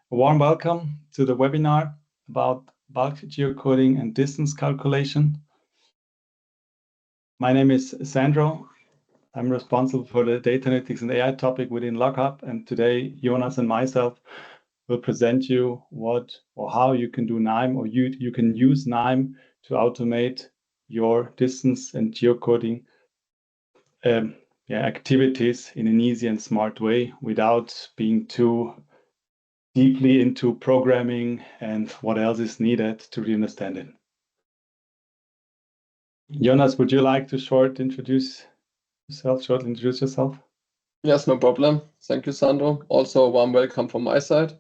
A warm welcome to the webinar about bulk geocoding and distance calculation. My name is Sandro. I'm responsible for the data analytics and AI topic within Log-hub, and today Jonas and myself will present you what or how you can do KNIME, or you can use KNIME to automate your distance and geocoding activities in an easy and smart way without being too deeply into programming and what else is needed to really understand it. Jonas, would you like to shortly introduce yourself? Yes, no problem. Thank you, Sandro. Also, a warm welcome from my side.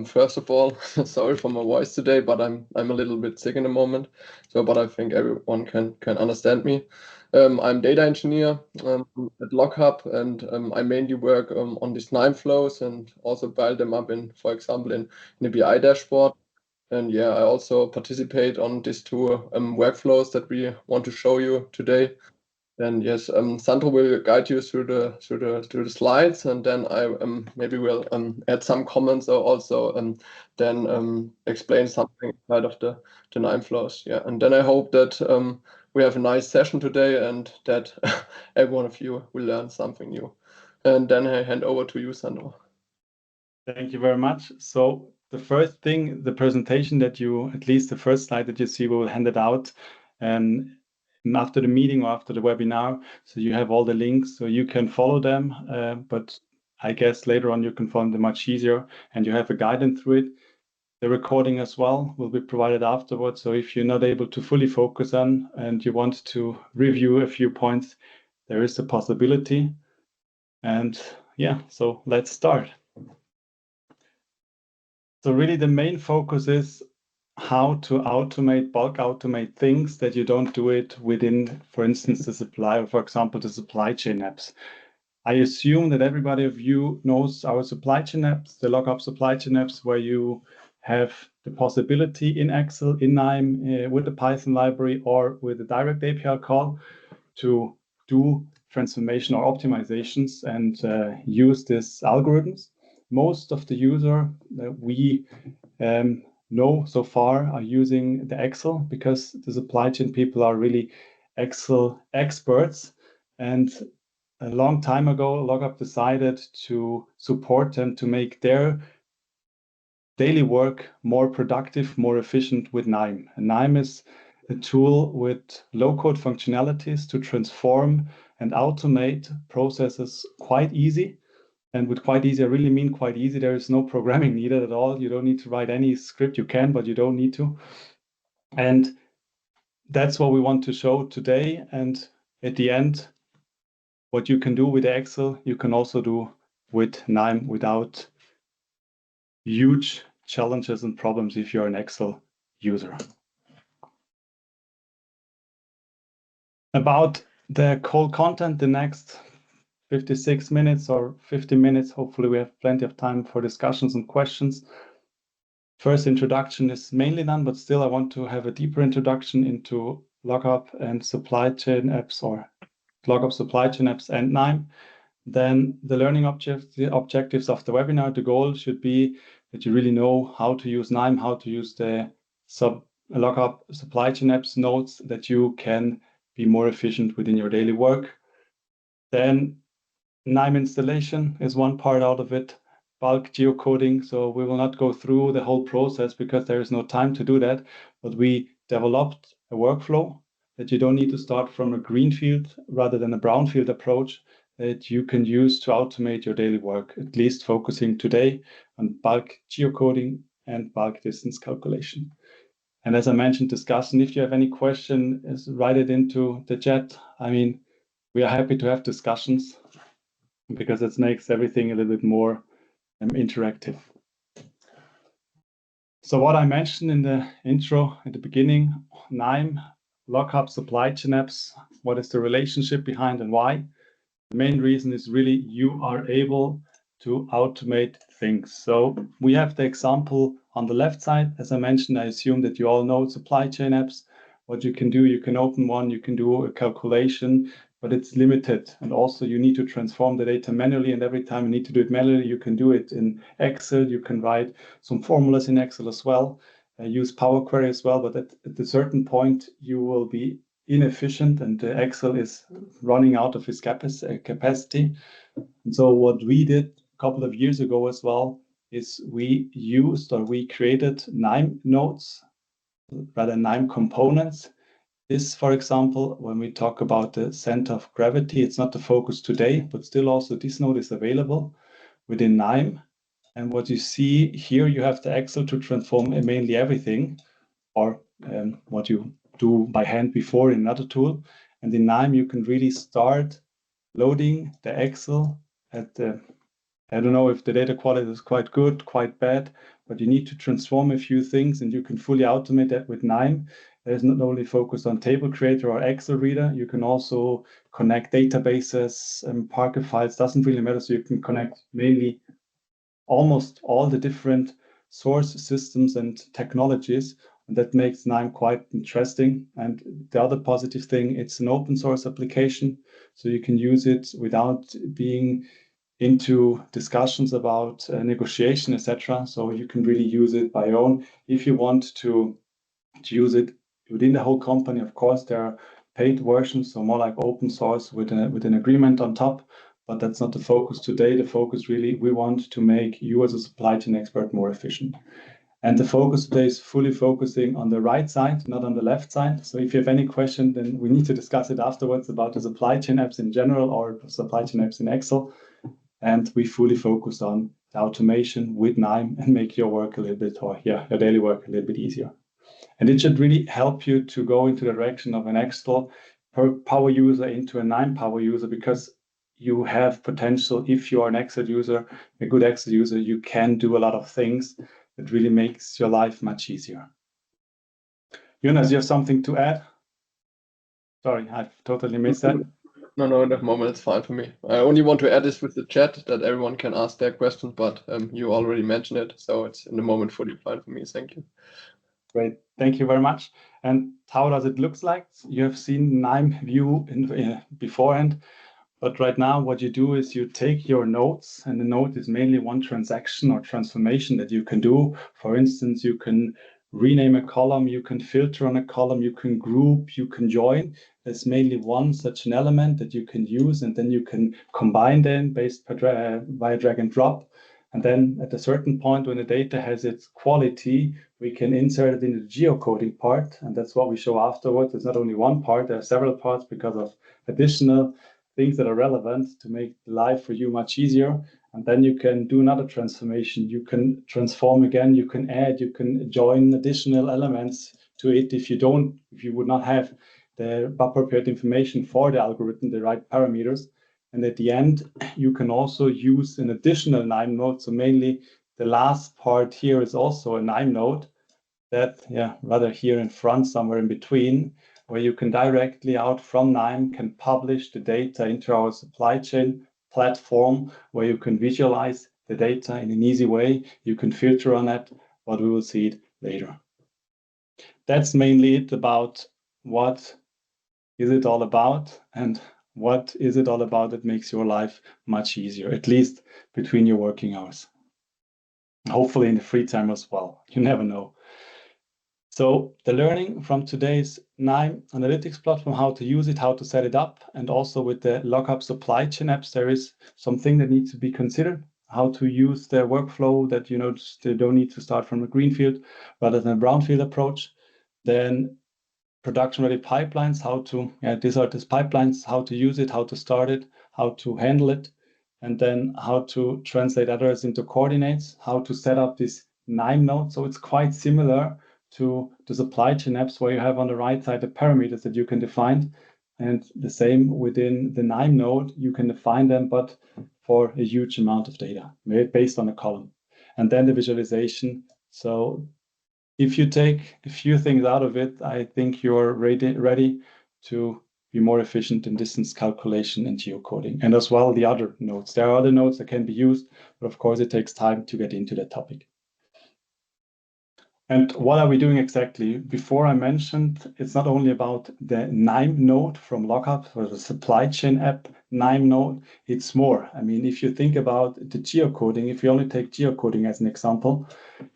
First of all, sorry for my voice today, but I'm a little bit sick in the moment. But I think everyone can understand me. I'm data engineer at Log-hub, and I mainly work on these KNIME flows and also build them up in, for example, in the BI dashboard. And yeah, I also participate on these two workflows that we want to show you today. And yes, Sandro will guide you through the slides, and then I maybe will add some comments or also then explain something inside of the KNIME flows. Yeah, and then I hope that we have a nice session today and that every one of you will learn something new. And then I hand over to you, Sandro. Thank you very much. So the first thing, the presentation that you, at least the first slide that you see, we will hand it out after the meeting or after the webinar. So you have all the links, so you can follow them, but I guess later on you can follow them much easier, and you have a guidance through it. The recording as well will be provided afterwards. So if you're not able to fully focus on and you want to review a few points, there is a possibility. And yeah, so let's start. So really the main focus is how to bulk automate things that you don't do it within, for instance, the supply, or for example, the supply chain apps. I assume that everybody of you knows our supply chain apps, the Log-hub supply chain apps, where you have the possibility in Excel, in KNIME, with the Python library or with a direct API call to do transformation or optimizations and use these algorithms. Most of the user that we know so far are using the Excel, because the supply chain people are really Excel experts. And a long time ago, Log-hub decided to support them to make their daily work more productive, more efficient with KNIME. And KNIME is a tool with low-code functionalities to transform and automate processes quite easy. And with quite easy, I really mean quite easy. There is no programming needed at all. You don't need to write any script. You can, but you don't need to. And that's what we want to show today. And at the end, what you can do with Excel, you can also do with KNIME without huge challenges and problems if you're an Excel user. About the whole content, the next 56 minutes or 50 minutes, hopefully we have plenty of time for discussions and questions. First introduction is mainly done, but still I want to have a deeper introduction into Log-hub and supply chain apps, or Log-hub supply chain apps and KNIME. Then the learning objectives of the webinar, the goal should be that you really know how to use KNIME, how to use the Log-hub supply chain apps nodes, that you can be more efficient within your daily work. Then KNIME installation is one part out of it, bulk geocoding. So we will not go through the whole process because there is no time to do that, but we developed a workflow that you don't need to start from a greenfield rather than a brownfield approach, that you can use to automate your daily work, at least focusing today on bulk geocoding and bulk distance calculation. And as I mentioned, discussion, if you have any question, write it into the chat. I mean, we are happy to have discussions because it makes everything a little bit more interactive. So what I mentioned in the intro at the beginning, KNIME, Log-hub supply chain apps, what is the relationship behind and why? The main reason is really you are able to automate things. So we have the example on the left side. As I mentioned, I assume that you all know supply chain apps. What you can do, you can open one, you can do a calculation but it's limited. And also you need to transform the data manually, and every time you need to do it manually, you can do it in Excel. You can write some formulas in Excel as well, use Power Query as well, but at a certain point, you will be inefficient, and Excel is running out of its capacity. And so what we did a couple of years ago as well is we created KNIME nodes, rather KNIME components. This, for example, when we talk about the center of gravity, it's not the focus today, but still also this node is available within KNIME. And what you see here, you have the Excel to transform mainly everything, or what you do by hand before in another tool. And in KNIME, you can really start loading the Excel at the, I don't know if the data quality is quite good, quite bad, but you need to transform a few things, and you can fully automate that with KNIME. There's not only focused on table creator or Excel reader, you can also connect databases and Parquet files, doesn't really matter. So you can connect mainly almost all the different source systems and technologies. And that makes KNIME quite interesting. And the other positive thing, it's an open source application. So you can use it without being into discussions about negotiation, etc. So you can really use it by your own. If you want to use it within the whole company, of course, there are paid versions, so more like open source with an agreement on top. But that's not the focus today. The focus really, we want to make you as a supply chain expert more efficient. And the focus today is fully focusing on the right side, not on the left side. So if you have any question, then we need to discuss it afterwards about the supply chain apps in general or supply chain apps in Excel. And we fully focus on the automation with KNIME and make your work a little bit, or your daily work a little bit easier. And it should really help you to go into the direction of an Excel power user into a KNIME power user, because you have potential. If you are an Excel user, a good Excel user, you can do a lot of things that really makes your life much easier. Jonas, you have something to add? Sorry, I've totally missed that. No, in that moment it's fine for me. I only want to add this with the chat that everyone can ask their questions, but you already mentioned it, so it's in the moment fully fine for me. Thank you. Great, thank you very much. And how does it look like? You have seen KNIME view beforehand, but right now what you do is you take your nodes, and the node is mainly one transaction or transformation that you can do. For instance, you can rename a column, you can filter on a column, you can group, you can join. There's mainly one such an element that you can use, and then you can combine them based via drag and drop. And then at a certain point when the data has its quality, we can insert it in the geocoding part. And that's what we show afterwards. It's not only one part, there are several parts because of additional things that are relevant to make life for you much easier. And then you can do another transformation. You can transform again, you can add, you can join additional elements to it if you would not have the appropriate information for the algorithm, the right parameters. And at the end, you can also use an additional KNIME node. So mainly the last part here is also a KNIME node that, rather here in front, somewhere in between, where you can directly out from KNIME can publish the data into our supply chain platform, where you can visualize the data in an easy way. You can filter on it, but we will see it later. That's mainly it about what is it all about, and what is it all about that makes your life much easier, at least between your working hours. Hopefully in the free time as well. You never know. So the learning from today's KNIME analytics platform, how to use it, how to set it up, and also with the Log-hub supply chain apps, there is something that needs to be considered, how to use the workflow that you don't need to start from a greenfield rather than a brownfield approach. Then production-ready pipelines, these are these pipelines, how to use it, how to start it, how to handle it, and then how to translate address into coordinates, how to set up this KNIME node. So it's quite similar to the supply chain apps, where you have on the right side the parameters that you can define. And the same within the KNIME node, you can define them, but for a huge amount of data based on a column. And then the visualization. So if you take a few things out of it, I think you're ready to be more efficient in distance calculation and geocoding, and as well the other nodes. There are other nodes that can be used, but of course it takes time to get into that topic. And what are we doing exactly? Before I mentioned, it's not only about the KNIME node from Log-hub or the supply chain app KNIME node, it's more. I mean, if you think about the geocoding, if you only take geocoding as an example,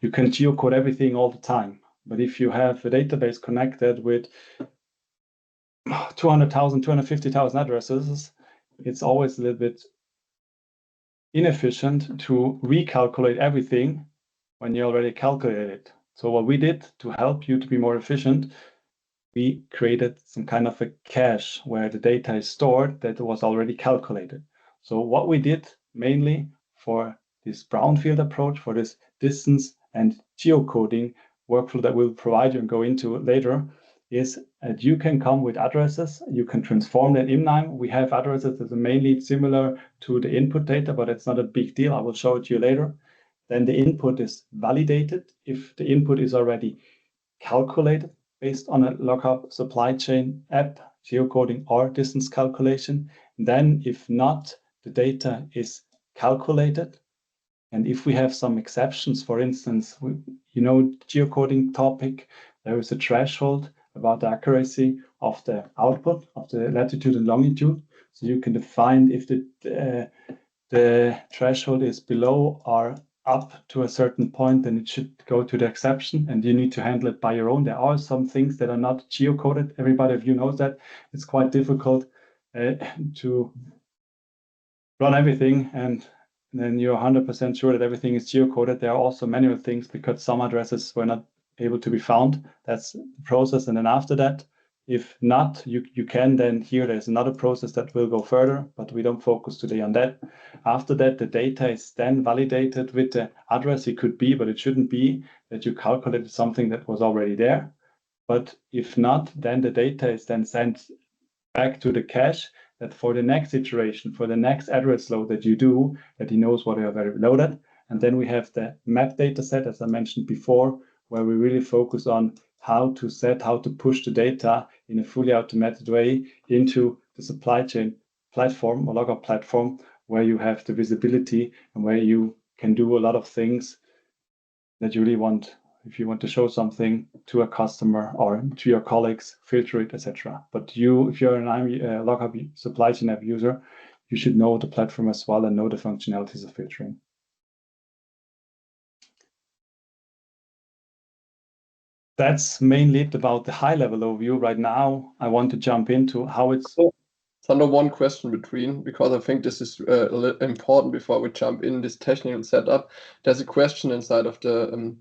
you can geocode everything all the time. But if you have a database connected with 200,000, 250,000 addresses, it's always a little bit inefficient to recalculate everything when you already calculated it. So what we did to help you to be more efficient, we created some kind of a cache where the data is stored that was already calculated. So what we did mainly for this brownfield approach, for this distance and geocoding workflow that we'll provide you and go into later, is that you can come with addresses, you can transform them in KNIME. We have addresses that are mainly similar to the input data, but it's not a big deal. I will show it to you later. Then the input is validated if the input is already calculated based on a Log-hub supply chain app, geocoding or distance calculation. Then if not, the data is calculated. And if we have some exceptions, for instance, geocoding topic, there is a threshold about the accuracy of the output of the latitude and longitude. So you can define if the threshold is below or up to a certain point, then it should go to the exception, and you need to handle it by your own. There are some things that are not geocoded. Everybody of you knows that. It's quite difficult to run everything, and then you're 100% sure that everything is geocoded. There are also manual things because some addresses were not able to be found. That's the process. And then after that, if not, you can then here, there's another process that will go further, but we don't focus today on that. After that, the data is then validated with the address. It could be, but it shouldn't be that you calculated something that was already there. But if not, then the data is then sent back to the cache that for the next iteration, for the next address load that you do, that he knows what you have already loaded. And then we have the map data set, as I mentioned before, where we really focus on how to push the data in a fully automated way into the supply chain platform or Log-hub platform, where you have the visibility and where you can do a lot of things that you really want. If you want to show something to a customer or to your colleagues, filter it, etc. But if you're an Log-hub supply chain app user, you should know the platform as well and know the functionalities of filtering. That's mainly it about the high-level overview. Right now, I want to jump into how it's... Sandro, one question because I think this is important before we jump in this technical setup. There's a question inside of the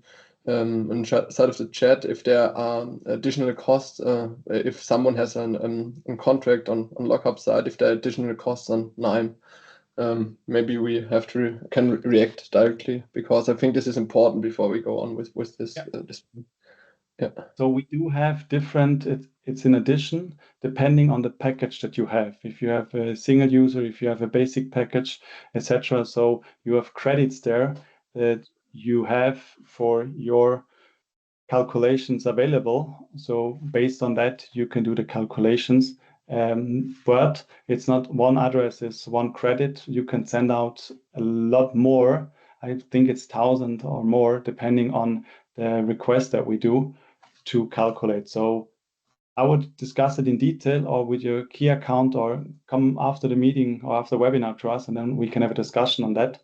chat if there are additional costs, if someone has a contract on Log-hub side, if there are additional costs on KNIME. Maybe we can react directly, because I think this is important before we go on with this. Yeah. This. Yeah. So we do have different, it's in addition, depending on the package that you have. If you have a single user, if you have a basic package, etc. So you have credits there that you have for your calculations available. So based on that, you can do the calculations. But it's not one address, it's one credit. You can send out a lot more. I think it's 1,000 or more, depending on the request that we do to calculate. So I would discuss it in detail or with your key account, or come after the meeting or after the webinar to us, and then we can have a discussion on that.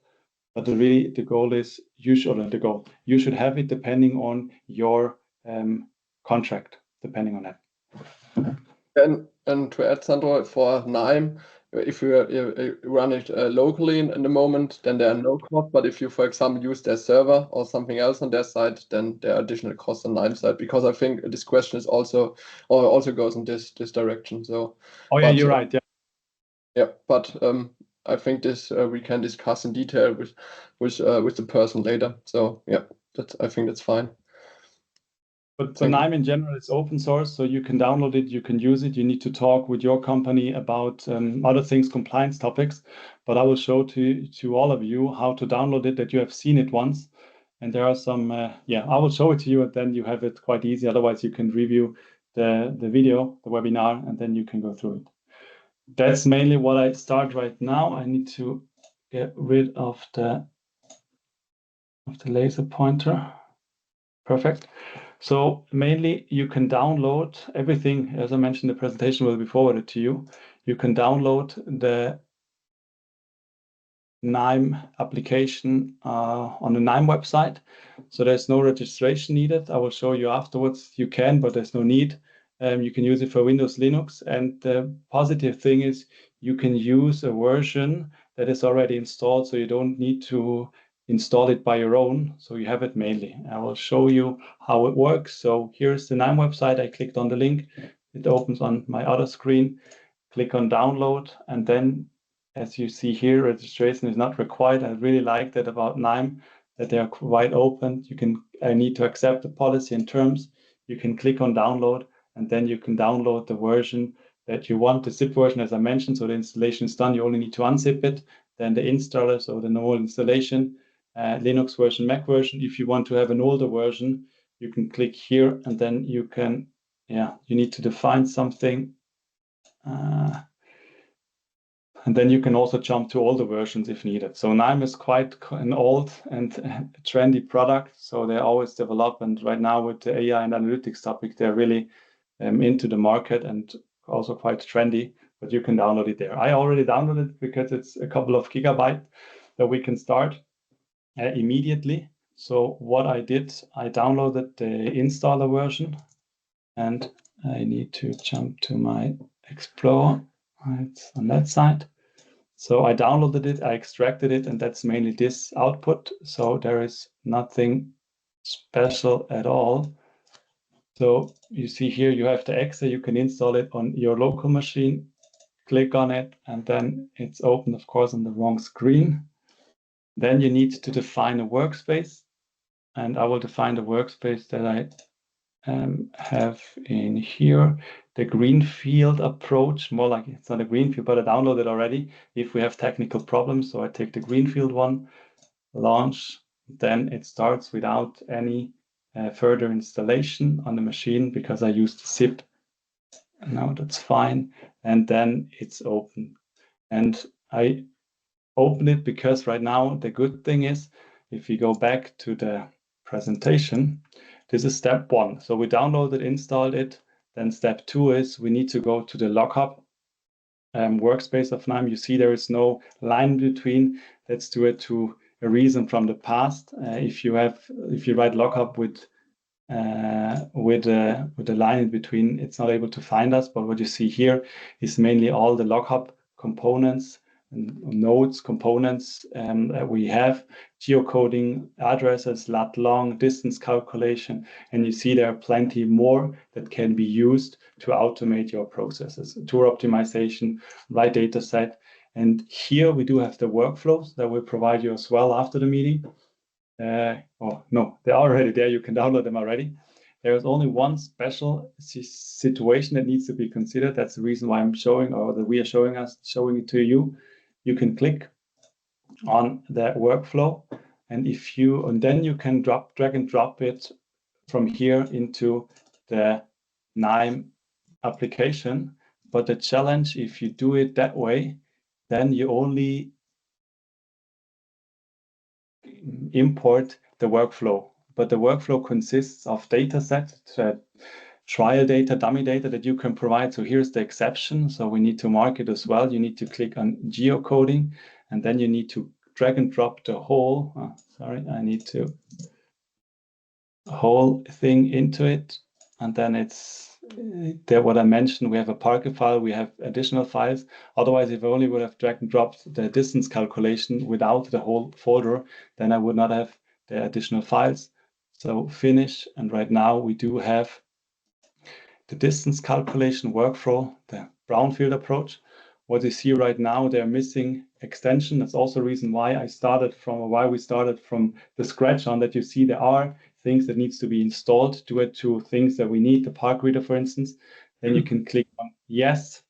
But the goal is you should have it depending on your contract, depending on that. And to add, Sandro, for KNIME, if you run it locally in the moment, then there are no costs. But if you, for example, use their server or something else on their side, then there are additional costs on KNIME side. Because I think this question is also goes in this direction. So. Oh yeah, you're right. Yeah. Yeah, but I think this we can discuss in detail with the person later. So yeah, I think that's fine. But KNIME in general is open source, so you can download it, you can use it. You need to talk with your company about other things, compliance topics. But I will show to all of you how to download it, that you have seen it once. And there are some, I will show it to you, and then you have it quite easy. Otherwise, you can review the video, the webinar, and then you can go through it. That's mainly what I start right now. I need to get rid of the laser pointer. Perfect. So mainly you can download everything, as I mentioned, the presentation will be forwarded to you. You can download the KNIME application on the KNIME website. So there's no registration needed. I will show you afterwards. You can, but there's no need. You can use it for Windows, Linux. And the positive thing is you can use a version that is already installed, so you don't need to install it by your own. So you have it mainly. I will show you how it works. So here's the KNIME website. I clicked on the link. It opens on my other screen. Click on download, and then as you see here, registration is not required. I really like that about KNIME, that they are quite open. I need to accept the policy and terms. You can click on download, and then you can download the version that you want, the zip version, as I mentioned. So the installation is done. You only need to unzip it. Then the installer, so the normal installation, Linux version, Mac version. If you want to have an older version, you can click here, and then you can, you need to define something. And then you can also jump to older versions if needed. So KNIME is quite an old and trendy product. So they always develop. And right now with the AI and analytics topic, they're really into the market and also quite trendy, but you can download it there. I already downloaded it because it's a couple of gigabytes that we can start immediately. So what I did, I downloaded the installer version, and I need to jump to my Explorer. It's on that side. So I downloaded it, I extracted it, and that's mainly this output. So there is nothing special at all. So you see here, you have the exe, you can install it on your local machine, click on it, and then it's open, of course, on the wrong screen. Then you need to define a workspace, and I will define the workspace that I have in here, the greenfield approach, more like it's not a greenfield, but I downloaded already if we have technical problems. So I take the greenfield one, launch, then it starts without any further installation on the machine because I used zip. Now that's fine. And then it's open. And I open it because right now the good thing is if you go back to the presentation, this is step 1. So we downloaded, installed it. Then step 2 is we need to go to the Log-hub workspace of KNIME. You see there is no line between. Let's do it to a reason from the past. If you write Log-hub with a line in between, it's not able to find us. But what you see here is mainly all the Log-hub components and nodes, components that we have, geocoding, addresses, lat long, distance calculation, and you see there are plenty more that can be used to automate your processes, tour optimization, right data set. And here we do have the workflows that will provide you as well after the meeting. Oh, no, they're already there. You can download them already. There is only one special situation that needs to be considered. That's the reason why I'm showing, or that we are showing it to you. You can click on the workflow, and then you can drag and drop it from here into the KNIME application. But the challenge, if you do it that way, then you only import the workflow. But the workflow consists of data sets, trial data, dummy data that you can provide. So here's the exception. So we need to mark it as well. You need to click on geocoding, and then you need to drag and drop the whole, whole thing into it. And then it's there what I mentioned, we have a Parquet file, we have additional files. Otherwise, if I only would have dragged and dropped the distance calculation without the whole folder, then I would not have the additional files. So finish, and right now we do have the distance calculation workflow, the brownfield approach. What you see right now, they're missing extension. That's also a reason why we started from the scratch on that. You see there are things that needs to be installed to it, to things that we need, the Park Reader, for instance. Then you can click on yes.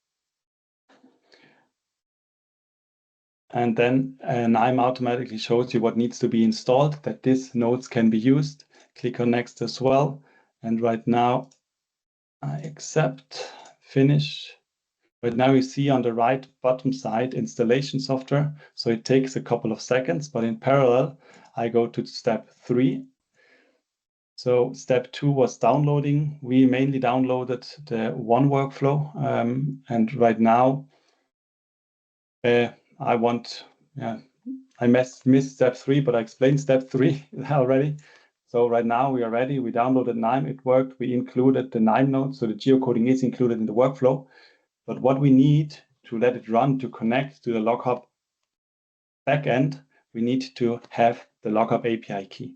And then KNIME automatically shows you what needs to be installed, that these nodes can be used. Click on next as well. And right now, I accept, finish. But now you see on the right bottom side, installation software. So it takes a couple of seconds, but in parallel, I go to step 3. So step 2 was downloading. We mainly downloaded the one workflow, and right now I missed step 3, but I explained step 3 already. So right now we are ready. We downloaded KNIME. It worked. We included the KNIME node, so the geocoding is included in the workflow. But what we need to let it run to connect to the Log-hub backend, we need to have the Log-hub API key.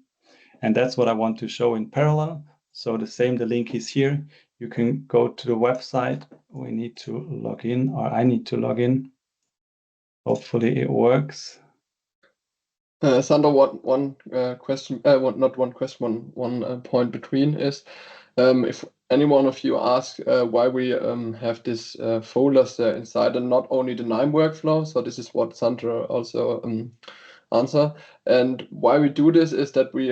And that's what I want to show in parallel. So the link is here. You can go to the website. We need to log in, or I need to log in. Hopefully it works. Sandro, one question, one point between is, if any one of you ask why we have this folders there inside, and not only the KNIME workflow, so this is what Sandro also answer. And why we do this is that we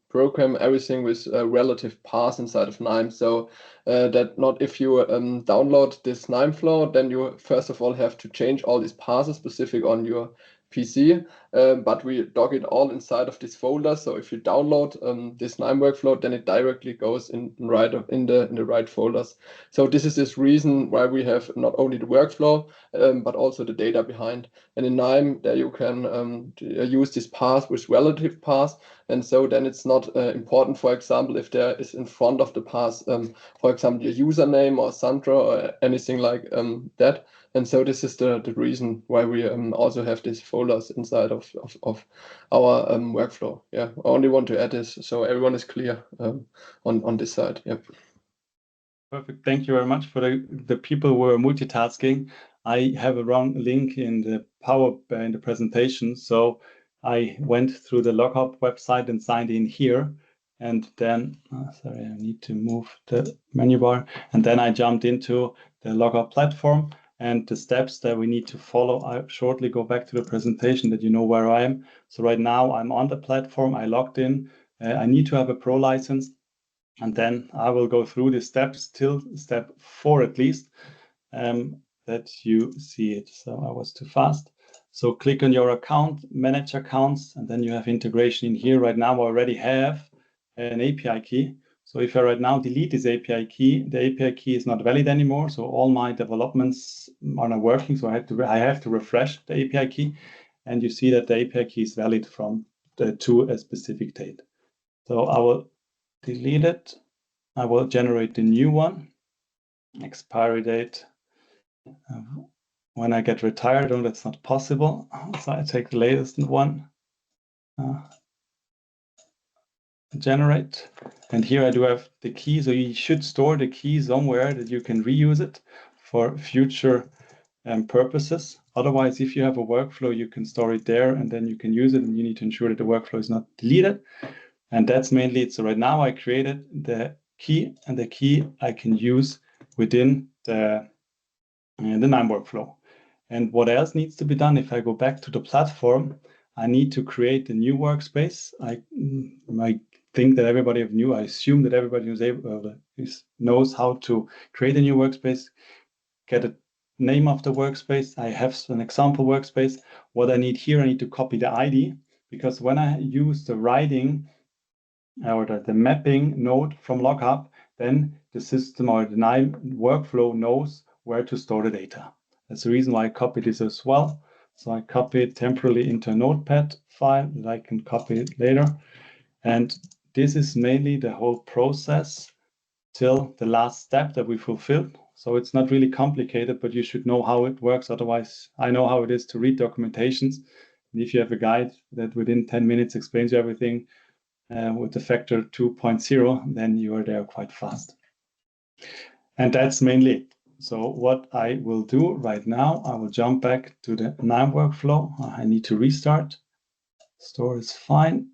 program everything with relative paths inside of KNIME. So that not if you download this KNIME flow, then you first of all have to change all these paths specific on your PC, but we dock it all inside of this folder. So if you download this KNIME workflow, then it directly goes in the right folders. So this is this reason why we have not only the workflow, but also the data behind. And in KNIME, there you can use this path with relative paths. And so then it's not important, for example, if there is in front of the path, for example, your username or Sandro or anything like that. And so this is the reason why we also have these folders inside of our workflow. Yeah, I only want to add this so everyone is clear on this side. Yeah. Perfect. Thank you very much for the people who are multitasking. I have a wrong link in the in the presentation. So I went through the Log-hub website and signed in here. And then, sorry, I need to move the menu bar. And then I jumped into the Log-hub platform and the steps that we need to follow. I'll shortly go back to the presentation that you know where I am. So right now I'm on the platform. I logged in. I need to have a pro license. And then I will go through the steps till step 4 at least, that you see it. So I was too fast. So click on your account, manage accounts, and then you have integration in here. Right now I already have an API key. So if I right now delete this API key, the API key is not valid anymore. So all my developments are not working. So I have to refresh the API key. And you see that the API key is valid from to a specific date. So I will delete it. I will generate the new one. Expiry date when I get retired. Oh, that's not possible. So I take the latest one. Generate. And here I do have the key. So you should store the key somewhere that you can reuse it for future purposes. Otherwise, if you have a workflow, you can store it there and then you can use it, and you need to ensure that the workflow is not deleted. And that's mainly it. So right now I created the key, and the key I can use within the KNIME workflow. And what else needs to be done? If I go back to the platform, I need to create a new workspace. I think that everybody knew. I assume that everybody knows how to create a new workspace, get a name of the workspace. I have an example workspace. What I need here, I need to copy the ID, because when I use the writing or the mapping node from Log-hub, then the system or the KNIME workflow knows where to store the data. That's the reason why I copied this as well. So I copy it temporarily into a notepad file that I can copy it later. And this is mainly the whole process till the last step that we fulfilled. So it's not really complicated, but you should know how it works. Otherwise, I know how it is to read documentations. And if you have a guide that within 10 minutes explains you everything, with the factor 2.0, then you are there quite fast. And that's mainly it. So what I will do right now, I will jump back to the KNIME workflow. I need to restart. Store is fine.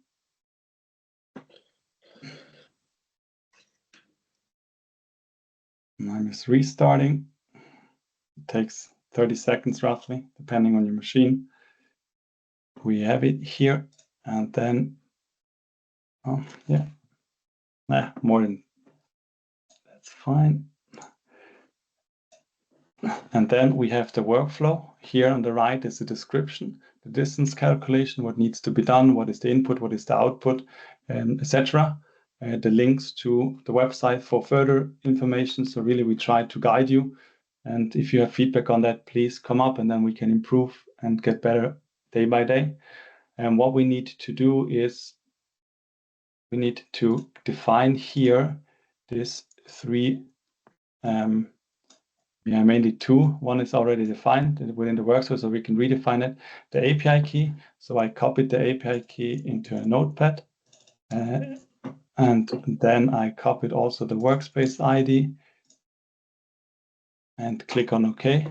KNIME is restarting. It takes 30 seconds roughly, depending on your machine. We have it here, and then, oh yeah, more than that's fine. And then we have the workflow. Here on the right is the description, the distance calculation, what needs to be done, what is the input, what is the output, etc. the links to the website for further information. So really, we try to guide you. And if you have feedback on that, please come up and then we can improve and get better day by day. And what we need to do is we need to define here these three, mainly two. One is already defined within the workspace, so we can redefine it. The API key. So I copied the API key into a notepad. And then I copied also the workspace ID and click on OK.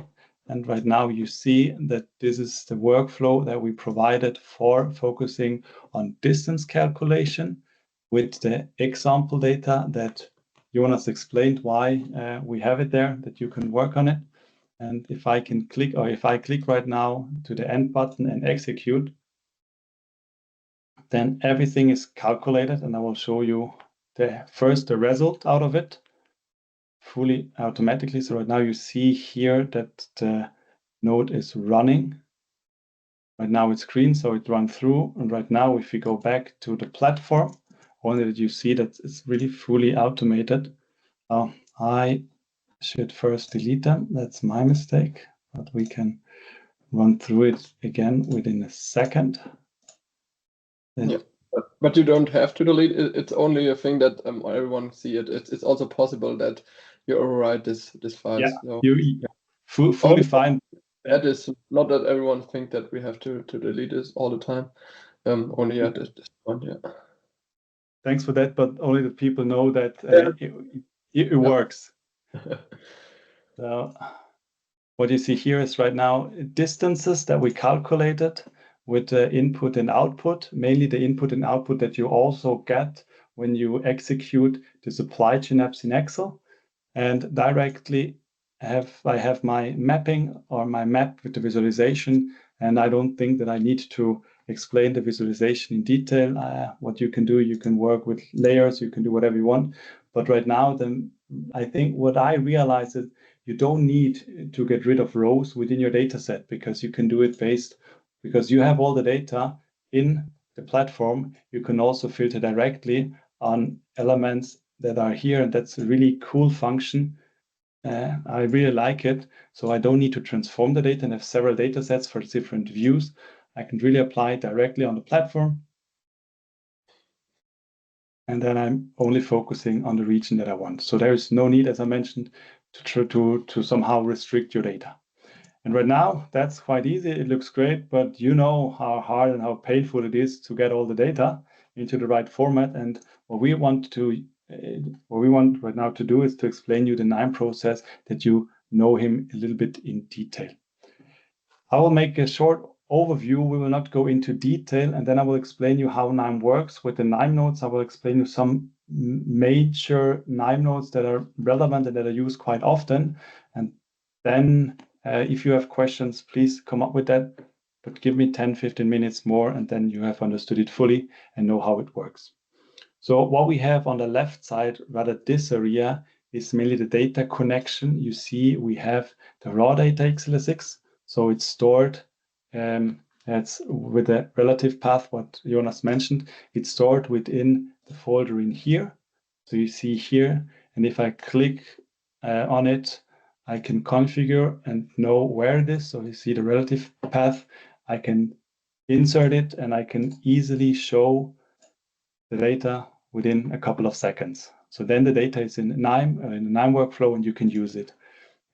And right now you see that this is the workflow that we provided for focusing on distance calculation with the example data that Jonas explained why we have it there, that you can work on it. And if I can click, or if I click right now to the end button and execute, then everything is calculated, and I will show you the result out of it fully automatically. So right now you see here that the node is running. Right now it's green, so it runs through. And right now, if we go back to the platform, only that you see that it's really fully automated. I should first delete them. That's my mistake, but we can run through it again within a second. Yeah, but you don't have to delete it. It's only a thing that everyone see it. It's also possible that you overwrite this file. Yeah, so, fully fine. That is not that everyone think that we have to delete this all the time. Only at this one, yeah. Thanks for that, but only the people know that it works. So what you see here is right now distances that we calculated with the input and output, mainly the input and output that you also get when you execute the supply chain apps in Excel. And directly I have my mapping or my map with the visualization, and I don't think that I need to explain the visualization in detail. What you can do, you can work with layers, you can do whatever you want. But right now, then I think what I realize is you don't need to get rid of rows within your data set, because you can do it because you have all the data in the platform. You can also filter directly on elements that are here, and that's a really cool function. I really like it. So I don't need to transform the data and have several data sets for different views. I can really apply it directly on the platform. And then I'm only focusing on the region that I want. So there is no need, as I mentioned, to somehow restrict your data. And right now, that's quite easy. It looks great, but you know how hard and how painful it is to get all the data into the right format. And what we want right now to do is to explain you the KNIME process, that you know him a little bit in detail. I will make a short overview. We will not go into detail, and then I will explain you how KNIME works with the KNIME nodes. I will explain you some major KNIME nodes that are relevant and that are used quite often. And then if you have questions, please come up with that, but give me 10-15 minutes more, and then you have understood it fully and know how it works. So what we have on the left side, rather this area, is mainly the data connection. You see we have the raw data x86. So it's stored, it's with a relative path, what Jonas mentioned. It's stored within the folder in here. So you see here, and if I click on it, I can configure and know where it is. So you see the relative path. I can insert it, and I can easily show the data within a couple of seconds. So then the data is in KNIME, in the KNIME workflow, and you can use it.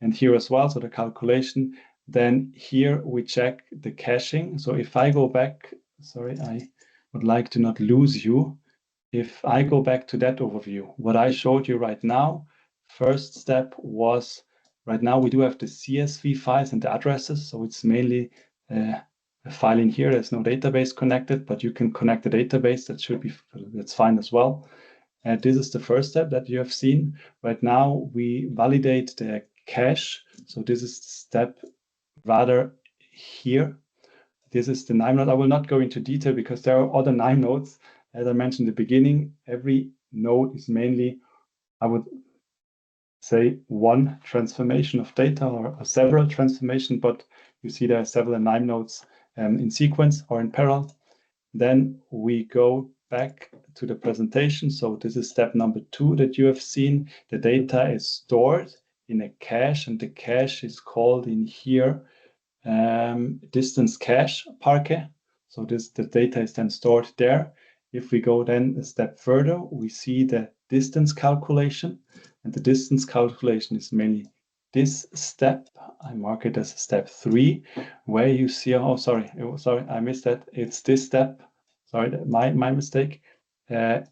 And here as well, so the calculation. Then here we check the caching. So if I go back, sorry, I would like to not lose you. If I go back to that overview, what I showed you right now, first step was, right now we do have the CSV files and the addresses. So it's mainly a file in here. There's no database connected, but you can connect the database. That's fine as well. And this is the first step that you have seen. Right now we validate the cache. So this is the step rather here. This is the KNIME node. I will not go into detail because there are other KNIME nodes. As I mentioned in the beginning, every node is mainly, I would say, one transformation of data or several transformation, but you see there are several KNIME nodes in sequence or in parallel. Then we go back to the presentation. So this is step number 2 that you have seen. The data is stored in a cache, and the cache is called in here distance cache parquet. So the data is then stored there. If we go then a step further, we see the distance calculation, and the distance calculation is mainly this step. I mark it as step 3, where you see, oh, sorry, I missed that. It's this step. Sorry, my mistake. Yeah,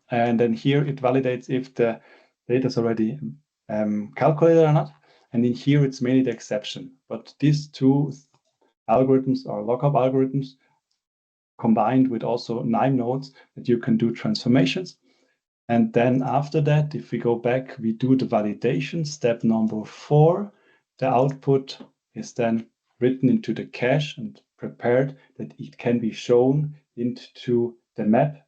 and then here it validates if the data is already calculated or not. And in here, it's mainly the exception. But these two algorithms are Log-hub algorithms combined with also KNIME nodes that you can do transformations. And then after that, if we go back, we do the validation, step number 4. The output is then written into the cache and prepared that it can be shown into the map.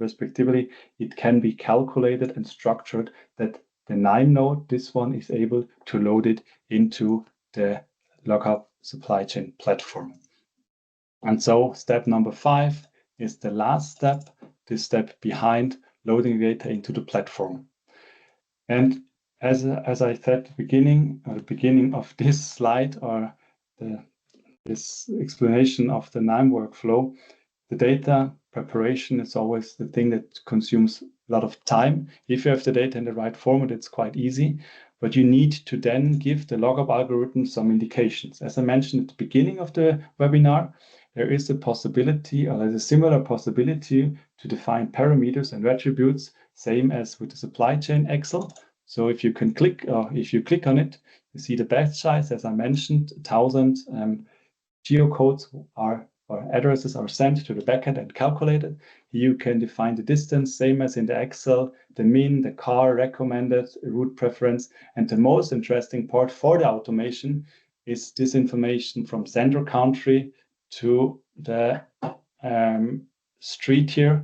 Respectively, it can be calculated and structured that the KNIME node, this one, is able to load it into the Log-hub supply chain platform. And so step number 5 is the last step, this step behind loading data into the platform. And as I said at the beginning of this slide, or this explanation of the KNIME workflow, the data preparation is always the thing that consumes a lot of time. If you have the data in the right format, it's quite easy, but you need to then give the Log-hub algorithm some indications. As I mentioned at the beginning of the webinar, there is a possibility, or there's a similar possibility to define parameters and attributes, same as with the supply chain Excel. So if you can click, or if you click on it, you see the batch size, as I mentioned, 1,000 geocodes or addresses are sent to the backend and calculated. You can define the distance, same as in the Excel, the min, the car, recommended, route preference. And the most interesting part for the automation is this information from Sandro country to the street here,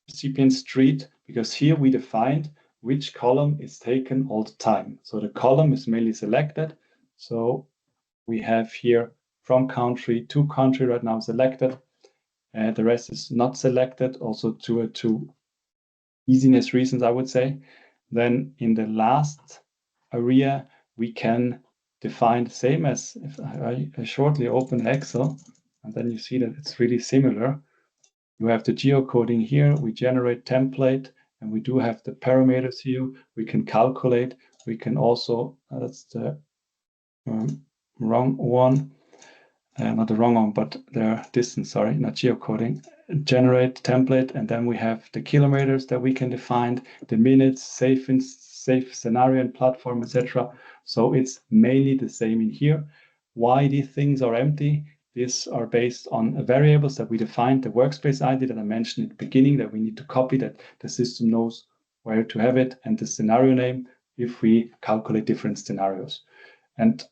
recipient street, because here we defined which column is taken all the time. So the column is mainly selected. So we have here from country to country right now selected. The rest is not selected, also to easiness reasons, I would say. Then in the last area, we can define the same as if I shortly open Excel, and then you see that it's really similar. You have the geocoding here, we generate template, and we do have the parameters here. We can calculate, we can also, that's the wrong one. Not the wrong one, but the distance, sorry, not geocoding. Generate template, and then we have the kilometers that we can define, the minutes, safe scenario and platform, etc. So it's mainly the same in here. Why these things are empty? These are based on variables that we defined, the workspace ID that I mentioned at the beginning, that we need to copy, that the system knows where to have it, and the scenario name if we calculate different scenarios. And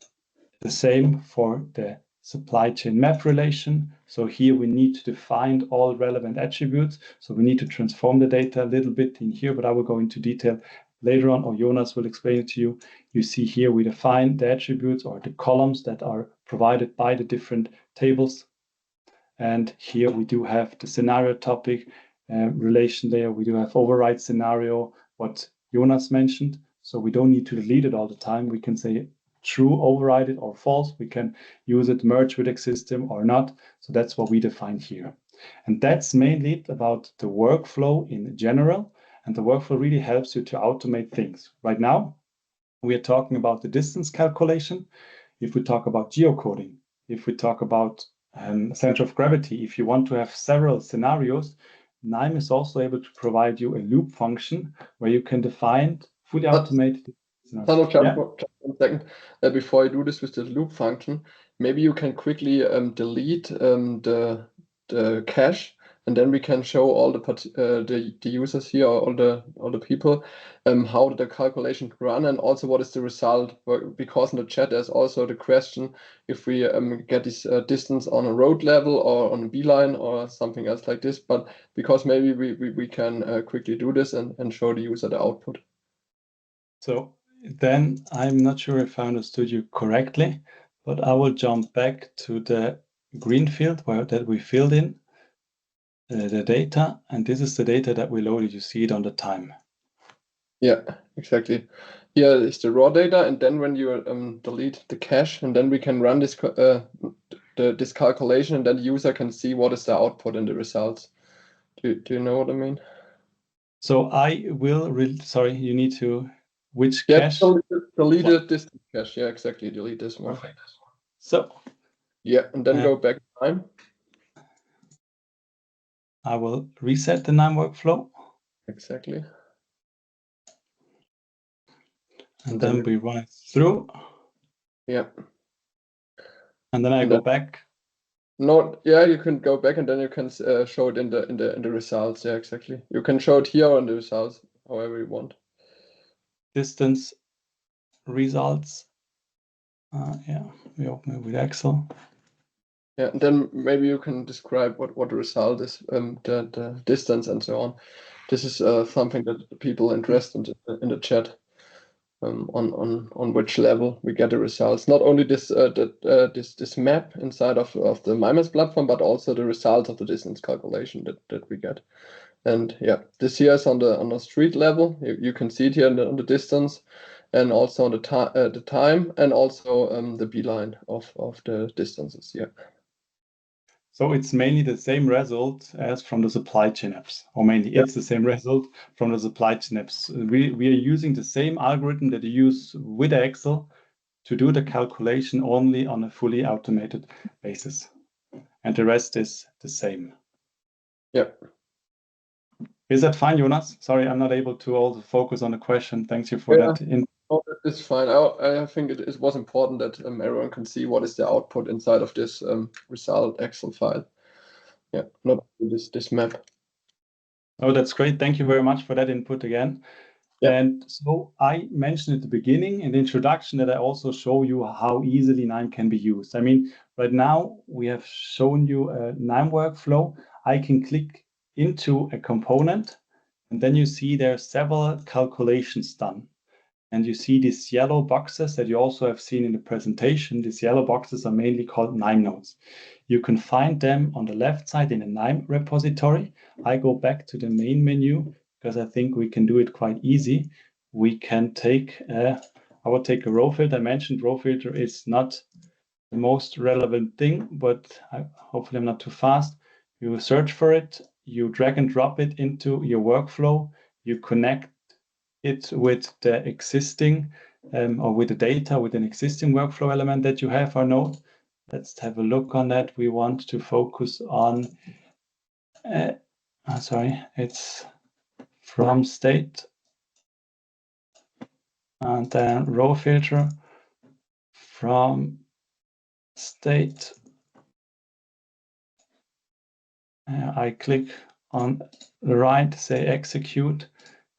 the same for the supply chain map relation. So here we need to define all relevant attributes. So we need to transform the data a little bit in here, but I will go into detail later on, or Jonas will explain it to you. You see here we define the attributes or the columns that are provided by the different tables. And here we do have the scenario topic relation layer. We do have override scenario, what Jonas mentioned. So we don't need to delete it all the time. We can say true, override it, or false. We can use it, merge with system or not. So that's what we define here. And that's mainly about the workflow in general. And the workflow really helps you to automate things. Right now, we are talking about the distance calculation. If we talk about geocoding, if we talk about center of gravity, if you want to have several scenarios, KNIME is also able to provide you a loop function where you can define fully automated. Sandro, just 1 second. Before I do this with the loop function, maybe you can quickly delete the cache, and then we can show all the users here, or all the people, how the calculation run, and also what is the result. Because in the chat there's also the question if we get this distance on a road level or on a beeline or something else like this. But because maybe we can quickly do this and show the user the output. So then I'm not sure if I understood you correctly, but I will jump back to the green field that we filled in. the data, and this is the data that we loaded. You see it on the time. Yeah, exactly. Here is the raw data, and then when you delete the cache, and then we can run this this calculation, and then the user can see what is the output and the results. Do you know what I mean? So I will, sorry, you need to, which Yeah, cache? delete this cache. Yeah, exactly. Delete this one. Perfect. So yeah, and then go back time. I will reset the KNIME workflow. Exactly. And then we run it through. Yeah. And then I go back. No, yeah, you can go back and then you can show it in the results. Yeah, exactly. You can show it here on the results, however you want. Distance results. Yeah, we open it with Excel. Yeah, and then maybe you can describe what the result is, the distance and so on. This is something that people interested in the chat. On which level we get the results. Not only this this map inside of the MIMES platform, but also the results of the distance calculation that we get. And yeah, this here is on the street level. You can see it here on the distance, and also on the time, and also the beeline of the distances. Yeah. So it's mainly the same result as from the supply chain apps, or mainly it's the same result from the supply chain apps. We are using the same algorithm that you use with Excel to do the calculation only on a fully automated basis. And the rest is the same. Yep. Is that fine, Jonas? Sorry, I'm not able to also focus on the question. Thank you for that. Oh, it's fine. I think it was important that everyone can see what is the output inside of this result Excel file. Yeah, not this map. Oh, that's great. Thank you very much for that input again. Yep. And so I mentioned at the beginning in the introduction that I also show you how easily KNIME can be used. I mean, right now we have shown you a KNIME workflow. I can click into a component, and then you see there are several calculations done. And you see these yellow boxes that you also have seen in the presentation. These yellow boxes are mainly called KNIME nodes. You can find them on the left side in the KNIME repository. I go back to the main menu because I think we can do it quite easy. We can take, I will take a row filter. I mentioned row filter is not the most relevant thing, but hopefully I'm not too fast. You search for it, you drag and drop it into your workflow, you connect it with the existing or with the data with an existing workflow element that you have or node. Let's have a look on that. We want to focus on, sorry, it's from state and then row filter from state. I click on the right, say execute,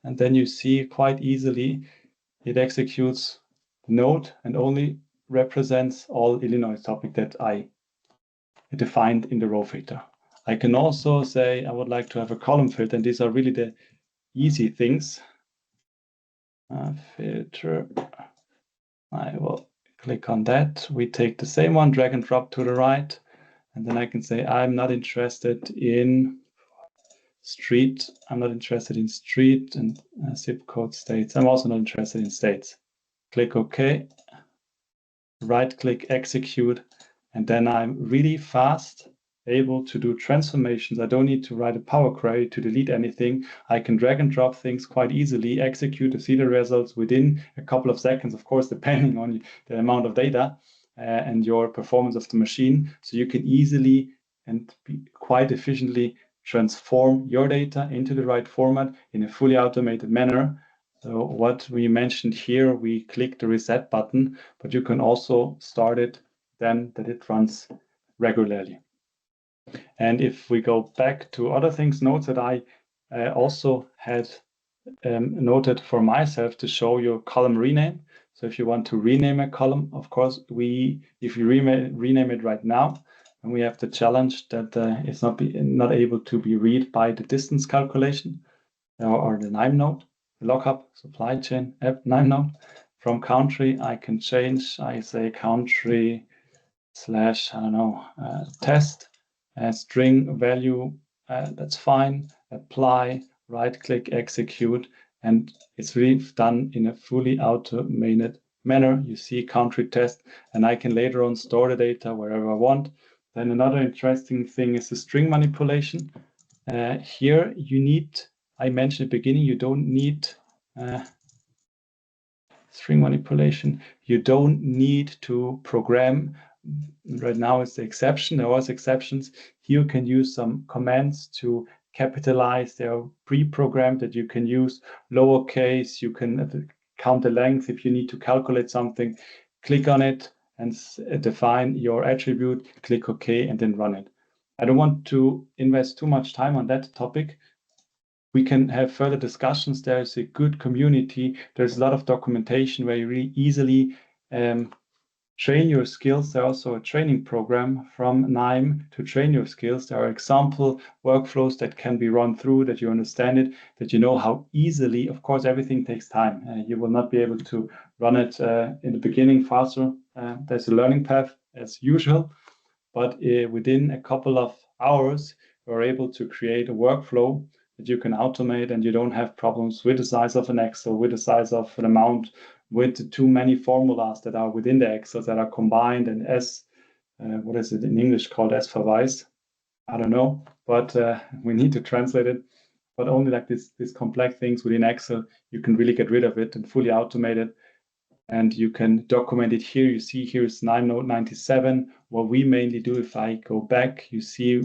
and then you see quite easily it executes the node and only represents all Illinois topic that I defined in the row filter. I can also say I would like to have a column filter, and these are really the easy things. Filter. I will click on that. We take the same one, drag and drop to the right, and then I can say I'm not interested in street. I'm not interested in street and zip code states. I'm also not interested in states. Click OK. Right click, execute, and then I'm really fast able to do transformations. I don't need to write a Power Query to delete anything. I can drag and drop things quite easily, execute to see the results within a couple of seconds, of course, depending on the amount of data and your performance of the machine. So you can easily and quite efficiently transform your data into the right format in a fully automated manner. So what we mentioned here, we click the reset button, but you can also start it then that it runs regularly. And if we go back to other things, notes that I also had noted for myself to show you column rename. So if you want to rename a column, of course, if you rename it right now, and we have the challenge that it's not able to be read by the distance calculation or the KNIME node, the Log-hub supply chain app KNIME node. From country, I can change. I say country / I don't know test string value that's fine. Apply, right-click, execute, and it's really done in a fully automated manner. You see country test, and I can later on store the data wherever I want. Then another interesting thing is the string manipulation. Here you need, I mentioned at the beginning, you don't need string manipulation. You don't need to program. Right now it's the exception. There was exceptions. Here you can use some commands to capitalize. They are pre-programmed that you can use lowercase. You can count the length if you need to calculate something. Click on it and define your attribute. Click OK and then run it. I don't want to invest too much time on that topic. We can have further discussions. There is a good community. There's a lot of documentation where you really easily train your skills. There's also a training program from KNIME to train your skills. There are example workflows that can be run through, that you understand it, that you know how easily. Of course, everything takes time. You will not be able to run it in the beginning faster. There's a learning path as usual, but within a couple of hours, you're able to create a workflow that you can automate, and you don't have problems with the size of an Excel, with the size of an amount, with too many formulas that are within the Excel that are combined and what is it in English called S-verweis? I don't know, but we need to translate it. But only like these complex things within Excel, you can really get rid of it and fully automate it. And you can document it here. You see here is KNIME Note 97. What we mainly do, if I go back, you see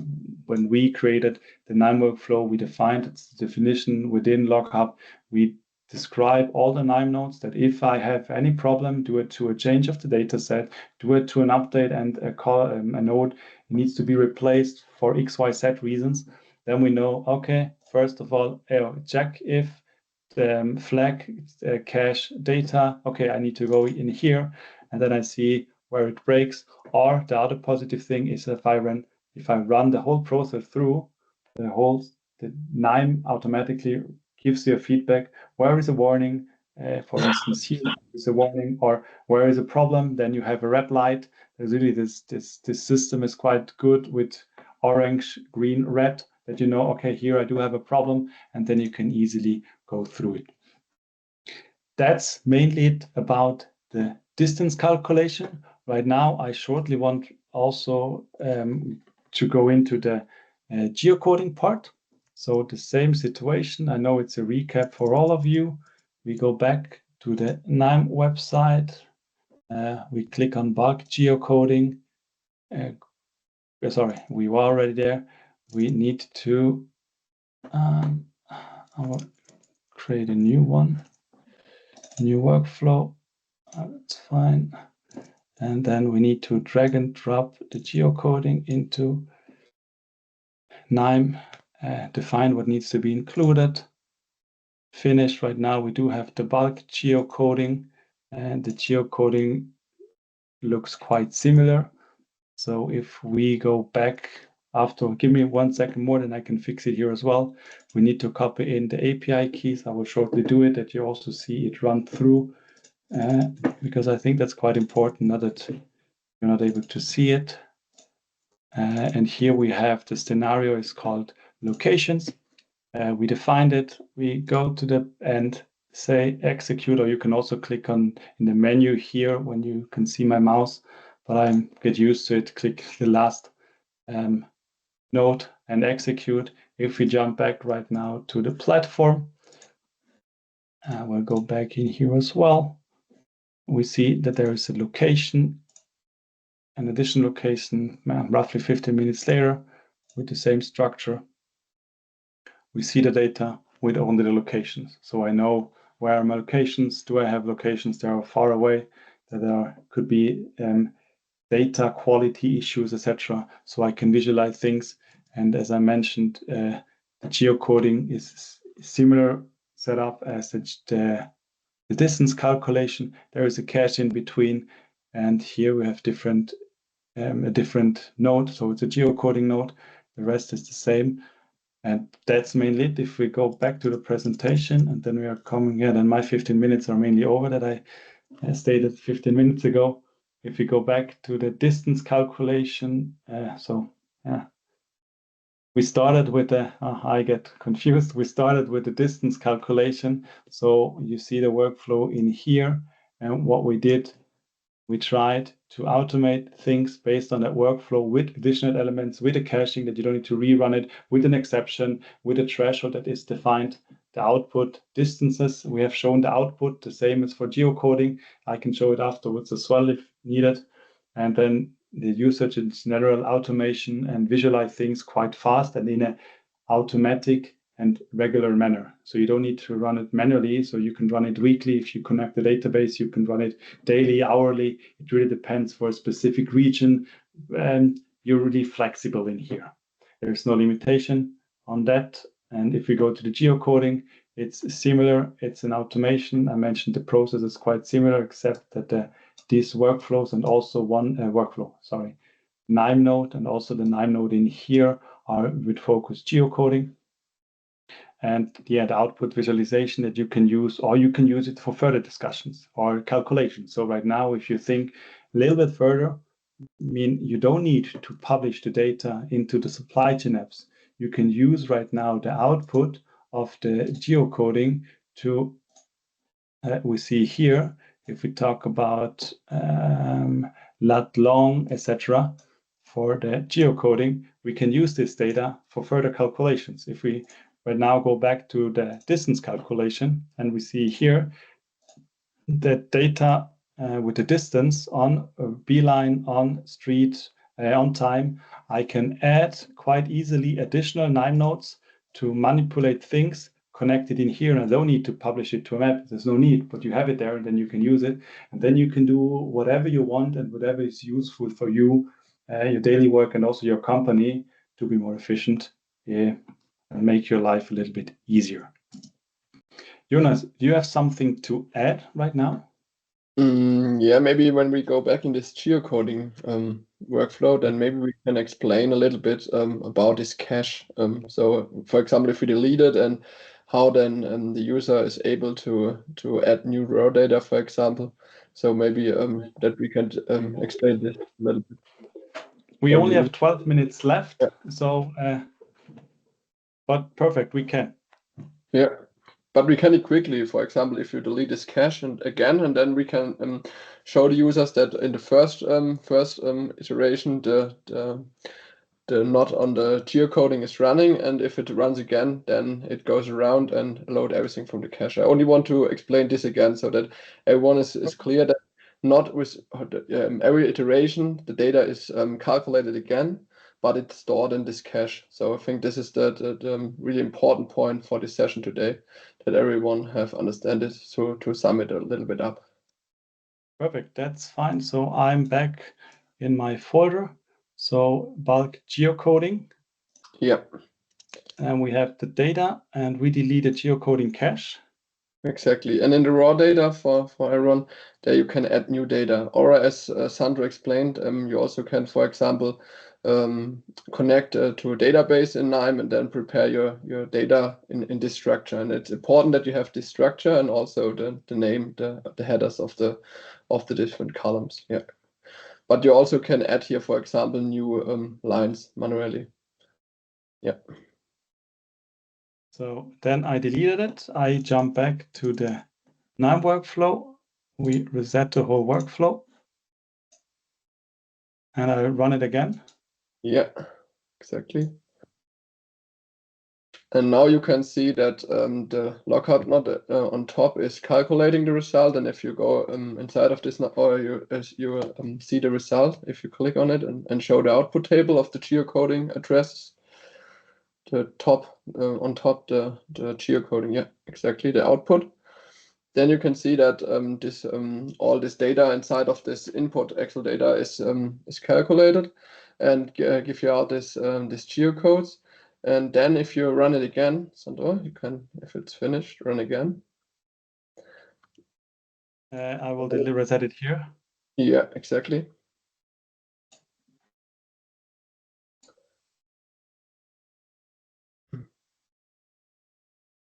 when we created the KNIME workflow, we defined its definition within Log-hub. We describe all the KNIME nodes that if I have any problem, do it to a change of the data set, do it to an update and a node needs to be replaced for XYZ reasons. Then we know, okay, first of all, check if flag cache data. Okay, I need to go in here, and then I see where it breaks. Or the other positive thing is if I run the whole process through, the KNIME automatically gives you a feedback. Where is a warning? For instance, here is a warning, or where is a problem? Then you have a red light. There's really this system is quite good with orange, green, red, that you know, okay, here I do have a problem, and then you can easily go through it. That's mainly it about the distance calculation. Right now, I shortly want also to go into the geocoding part. So the same situation. I know it's a recap for all of you. We go back to the KNIME website. We click on bulk geocoding. Sorry, we were already there. We need to create a new one, new workflow. That's fine. And then we need to drag and drop the geocoding into KNIME, define what needs to be included. Finish. Right now, we do have the bulk geocoding, and the geocoding looks quite similar. So if we go back after, give me 1 second more, then I can fix it here as well. We need to copy in the API keys. I will shortly do it, that you also see it run through, because I think that's quite important, now that you're not able to see it. And here we have the scenario is called locations. We defined it. We go to the end, say execute, or you can also click on in the menu here when you can see my mouse, but I get used to it. Click the last node and execute. If we jump back right now to the platform, we'll go back in here as well. We see that there is a location, an additional location, roughly 15 minutes later with the same structure. We see the data with only the locations. So I know where are my locations. Do I have locations that are far away, that there could be data quality issues, etc. So I can visualize things. And as I mentioned, the geocoding is similar setup as the distance calculation. There is a cache in between, and here we have a different node. So it's a geocoding node. The rest is the same. And that's mainly it. If we go back to the presentation, and then we are coming here, then my 15 minutes are mainly over that I stated 15 minutes ago. If we go back to the distance calculation, we started with the, I get confused. We started with the distance calculation. So you see the workflow in here. And what we did, we tried to automate things based on that workflow with additional elements, with a caching that you don't need to rerun it, with an exception, with a threshold that is defined. The output distances, we have shown the output, the same as for geocoding. I can show it afterwards as well if needed. And then the usage in general, automation and visualize things quite fast and in an automatic and regular manner. So you don't need to run it manually. So you can run it weekly. If you connect the database, you can run it daily, hourly. It really depends for a specific region. And you're really flexible in here. There's no limitation on that. And if we go to the geocoding, it's similar. It's an automation. I mentioned the process is quite similar, except that these workflows and also one KNIME node and also the KNIME node in here are with focus geocoding. And the output visualization that you can use, or you can use it for further discussions or calculations. So right now, if you think a little bit further, I mean, you don't need to publish the data into the supply chain apps. You can use right now the output of the geocoding to, we see here, if we talk about lat long, etc., for the geocoding, we can use this data for further calculations. If we right now go back to the distance calculation, and we see here that data with the distance on beeline, on street, on time, I can add quite easily additional KNIME nodes to manipulate things connected in here, and I don't need to publish it to a map. There's no need, but you have it there, and then you can use it, and then you can do whatever you want and whatever is useful for you, your daily work, and also your company to be more efficient and make your life a little bit easier. Jonas, do you have something to add right now? Yeah, maybe when we go back in this geocoding workflow, then maybe we can explain a little bit about this cache. So, for example, if we delete it and how then the user is able to add new raw data, for example. So maybe that we can explain this a little bit. We only have 12 minutes left, so but perfect, we can. Yeah. But we can quickly, for example, if you delete this cache and then we can show the users that in the first iteration, the node on the geocoding is running, and if it runs again, then it goes around and load everything from the cache. I only want to explain this again so that everyone is clear that not with every iteration the data is calculated again, but it's stored in this cache. So I think this is the really important point for this session today, that everyone have understand it, so to sum it a little bit up. Perfect, that's fine. So I'm back in my folder. So bulk geocoding. Yeah. And we have the data, and we delete the geocoding cache. Exactly. And in the raw data for everyone, there you can add new data. Or as Sandro explained, you also can, for example, connect to a database in KNIME and then prepare your data in this structure. And it's important that you have this structure and also the name, the headers of the different columns. Yeah. But you also can add here, for example, new lines manually. Yeah. So then I deleted it. I jump back to the KNIME workflow. We reset the whole workflow. And I run it again. Yeah, exactly. And now you can see that the Log-hub node on top is calculating the result. And if you go inside of this, or you see the result, if you click on it and show the output table of the geocoding addresses, the top on top the geocoding, yeah, exactly, the output. Then you can see that this all this data inside of this input Excel data is calculated and give you out this this geocodes. And then if you run it again, Sandro, you can, if it's finished, run again. I will reset it here. Yeah, exactly.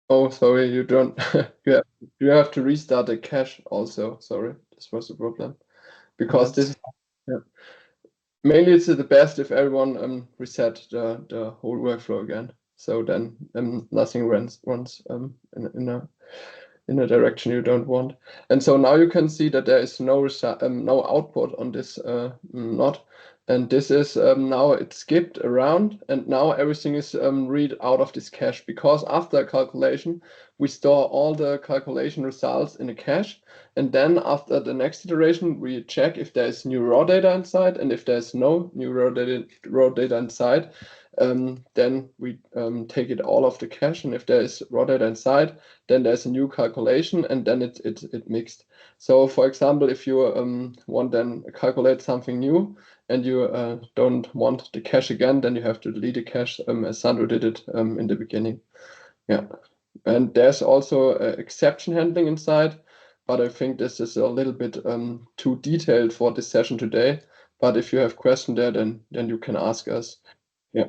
Oh, sorry, you don't. you have to restart the cache also. Sorry, this was the problem because this. Yeah. Mainly it's the best if everyone reset the whole workflow again. So then nothing runs in a direction you don't want. And so now you can see that there is no output on this node. And this is now it's skipped around, and now everything is read out of this cache, because after a calculation, we store all the calculation results in a cache. And then after the next iteration, we check if there's new raw data inside, and if there's no new raw data inside, then we take it all off the cache. And if there is raw data inside, then there's a new calculation, and then it mixed. So for example, if you want then calculate something new and you don't want the cache again, then you have to delete the cache as Sandro did it in the beginning. Yeah, and there's also exception handling inside, but I think this is a little bit too detailed for this session today. But if you have questions there, then you can ask us. Yeah,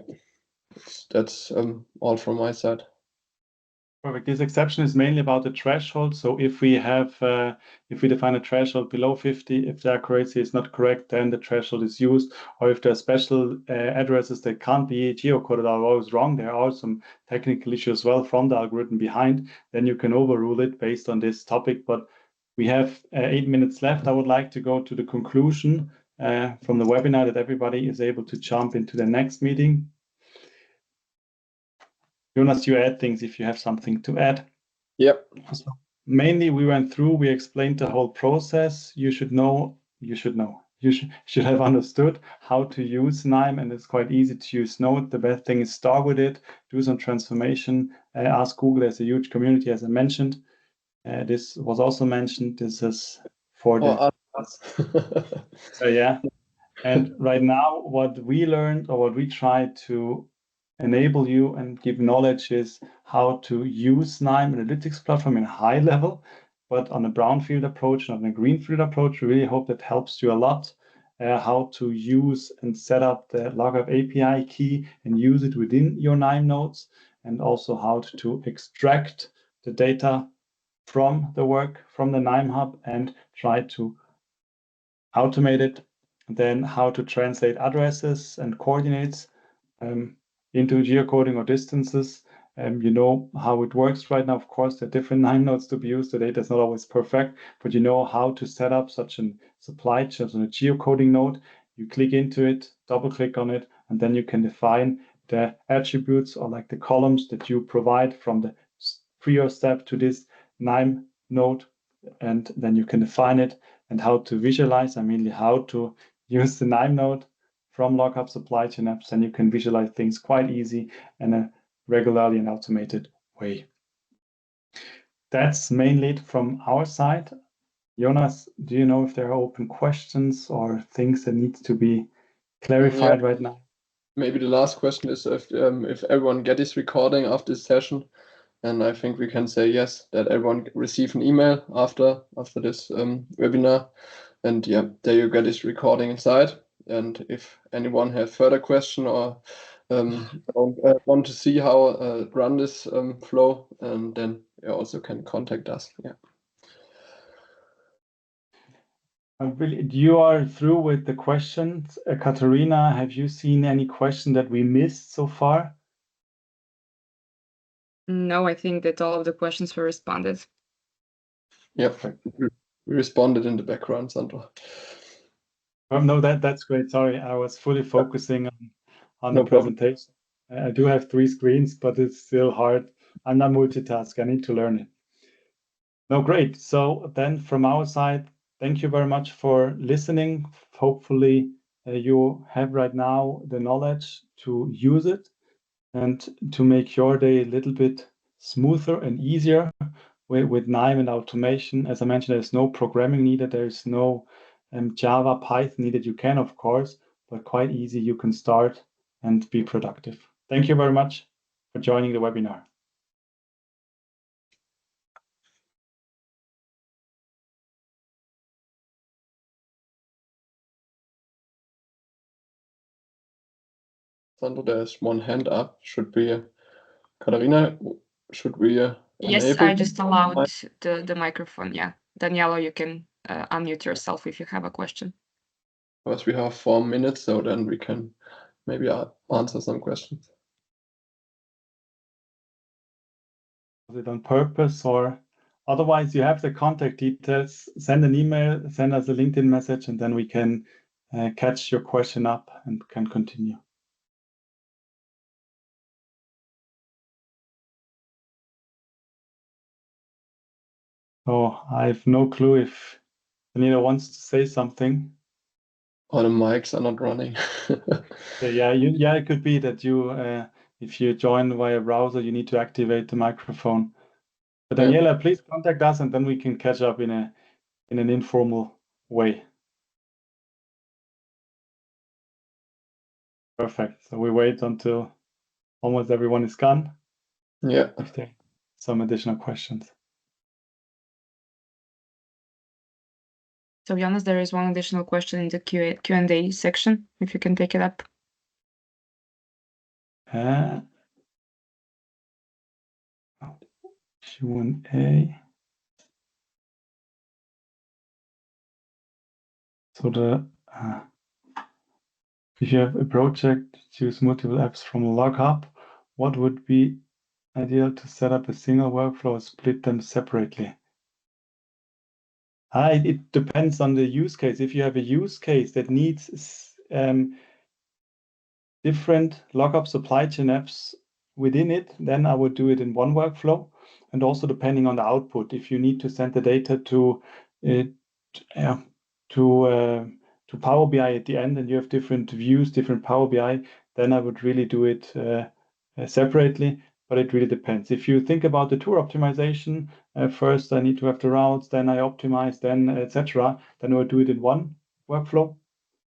that's all from my side. Perfect. This exception is mainly about the threshold. So if we have, if we define a threshold below 50, if the accuracy is not correct, then the threshold is used. Or if there are special addresses that can't be geocoded, are always wrong, there are some technical issues as well from the algorithm behind, then you can overrule it based on this topic. But we have 8 minutes left. I would like to go to the conclusion from the webinar, that everybody is able to jump into the next meeting. Jonas, you add things if you have something to add. Yep. So mainly we went through, we explained the whole process. You should have understood how to use KNIME, and it's quite easy to use Node. The best thing is start with it, do some transformation, ask Google. There's a huge community, as I mentioned. This was also mentioned. This is for the yeah. And right now, what we learned, or what we try to enable you and give knowledge, is how to use KNIME analytics platform in a high level, but on a brownfield approach, not on a greenfield approach. We really hope that helps you a lot. How to use and set up the Log-hub API key and use it within your KNIME nodes, and also how to extract the data from the work from the KNIME hub and try to automate it. Then how to translate addresses and coordinates into geocoding or distances. You know how it works right now. Of course, there are different KNIME nodes to be used. The data is not always perfect, but you know how to set up such a supply chain on a geocoding node. You click into it, double click on it, and then you can define the attributes, or like the columns that you provide from the prior step to this KNIME node. And then you can define it, and how to visualize, mainly how to use the KNIME node from Log-hub supply chain apps, and you can visualize things quite easy in a regularly and automated way. That's mainly it from our side. Jonas, do you know if there are open questions or things that need to be clarified right now? Maybe the last question is if everyone get this recording after this session, and I think we can say yes, that everyone receive an email after this webinar, and yeah, there you get this recording inside. And if anyone has further question or want to see how run this flow, and then you also can contact us. Yeah. You are through with the questions. Katarina, have you seen any question that we missed so far? No, I think that all of the questions were responded. Yep, we responded in the background, Sandro. No, that's great. Sorry, I was fully focusing on the presentation. I do have 3 screens, but it's still hard. I'm not multitask. I need to learn it. No, great. So then from our side, thank you very much for listening. Hopefully you have right now the knowledge to use it and to make your day a little bit smoother and easier with KNIME and automation. As I mentioned, there's no programming needed. There's no Java, Python needed. You can, of course, but quite easy. You can start and be productive. Thank you very much for joining the webinar. Sandro, there's one hand up. Should be Katarina. Should we yes, enable? I just allowed the microphone. Yeah, Daniela, you can unmute yourself if you have a question. because we have 4 minutes, so then we can maybe answer some questions. Was it on purpose, or otherwise you have the contact details? Send an email, send us a LinkedIn message, and then we can catch your question up and can continue. Oh, I have no clue if Anita wants to say something. Or the mics are not running. Yeah, it could be that you, if you join via browser, you need to activate the microphone. But Daniela, please contact us, and then we can catch up in an informal way. Perfect. So we wait until almost everyone is gone. Yeah. If there are some additional questions. So Jonas, there is one additional question in the Q&A section, if you can take it up. Q&A. So if you have a project, choose multiple apps from Log-hub, what would be ideal to set up a single workflow or split them separately? It depends on the use case. If you have a use case that needs different Log-hub supply chain apps within it, then I would do it in one workflow. And also depending on the output, if you need to send the data to Power BI at the end, and you have different views, different Power BI, then I would really do it separately. But it really depends. If you think about the tour optimization, first I need to have the routes, then I optimize, then etc. Then I would do it in one workflow.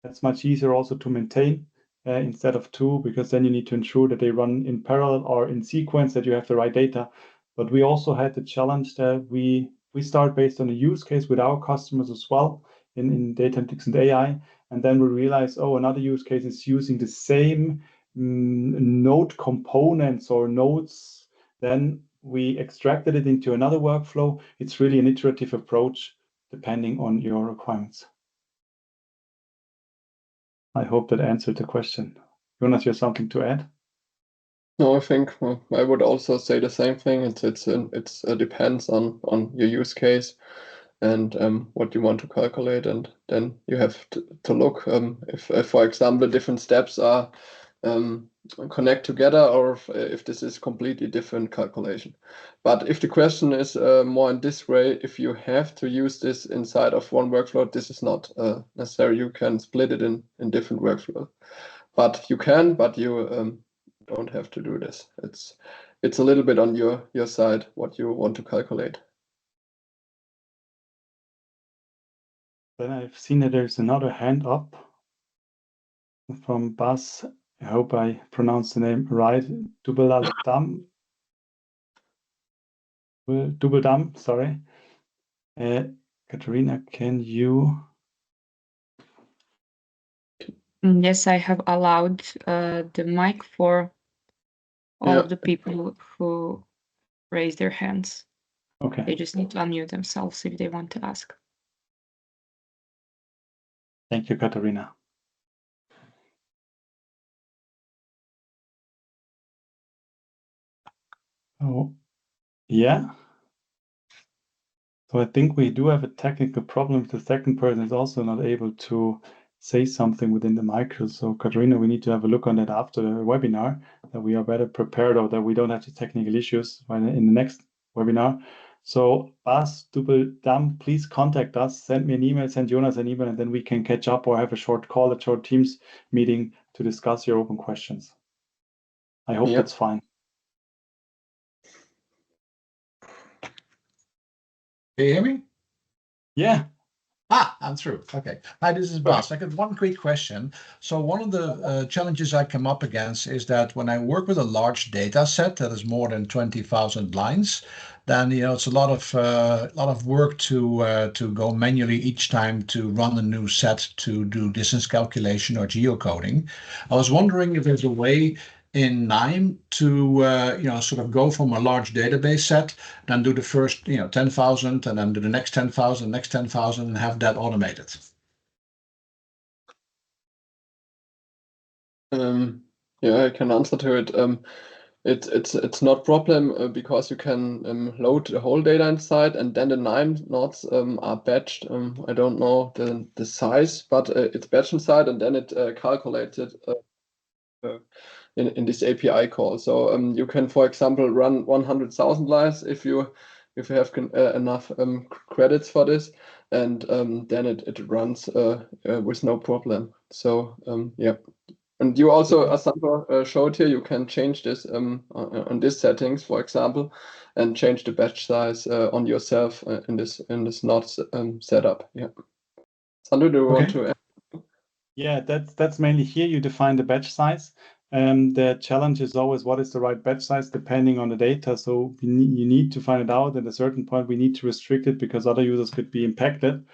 That's much easier also to maintain instead of two, because then you need to ensure that they run in parallel or in sequence, that you have the right data. But we also had the challenge that we start based on a use case with our customers as well in data analytics and AI, and then we realize, oh, another use case is using the same node components or nodes. Then we extracted it into another workflow. It's really an iterative approach depending on your requirements. I hope that answered the question. Jonas, you have something to add? No, I think I would also say the same thing. It depends on your use case and what you want to calculate, and then you have to look if, for example, different steps are connect together, or if this is completely different calculation. But if the question is more in this way, if you have to use this inside of one workflow, this is not necessary. You can split it in different workflows, but you can, but you don't have to do this. It's a little bit on your side what you want to calculate. Then I've seen that there's another hand up from Bas. I hope I pronounced the name right. Dubeldam, sorry. Katarina, can you? Yes, I have allowed the mic for all of the people who raise their hands. Okay. They just need to unmute themselves if they want to ask. Thank you, Katarina. Oh, yeah. So I think we do have a technical problem. The second person is also not able to say something within the micro. So Katarina, we need to have a look on that after the webinar, that we are better prepared, or that we don't have the technical issues in the next webinar. So Bas Dubeldam, please contact us, send me an email, send Jonas an email, and then we can catch up or have a short call, a short Teams meeting to discuss your open questions. I hope that's fine. Can you hear me? Yeah. I'm through. Okay. Hi, this is Bas. I got one quick question. So one of the challenges I come up against is that when I work with a large data set that is more than 20,000 lines, then it's a lot of work to go manually each time to run a new set to do distance calculation or geocoding. I was wondering if there's a way in KNIME to sort of go from a large database set, then do the first 10,000, and then do the next 10,000, next 10,000, and have that automated. Yeah, I can answer to it. It's not problem because you can load the whole data inside, and then the KNIME nodes are batched. I don't know the size, but it's batched inside, and then it calculates it in this API call. So you can, for example, run 100,000 lines if you have enough credits for this, and then it runs with no problem. So yeah. And you also, as Sandro showed here, you can change this on these settings, for example, and change the batch size on yourself in this node setup. Yeah. Sandro, do you want to add? Yeah, that's mainly here. You define the batch size. The challenge is always what is the right batch size depending on the data. So you need to find it out. At a certain point, we need to restrict it because other users could be impacted.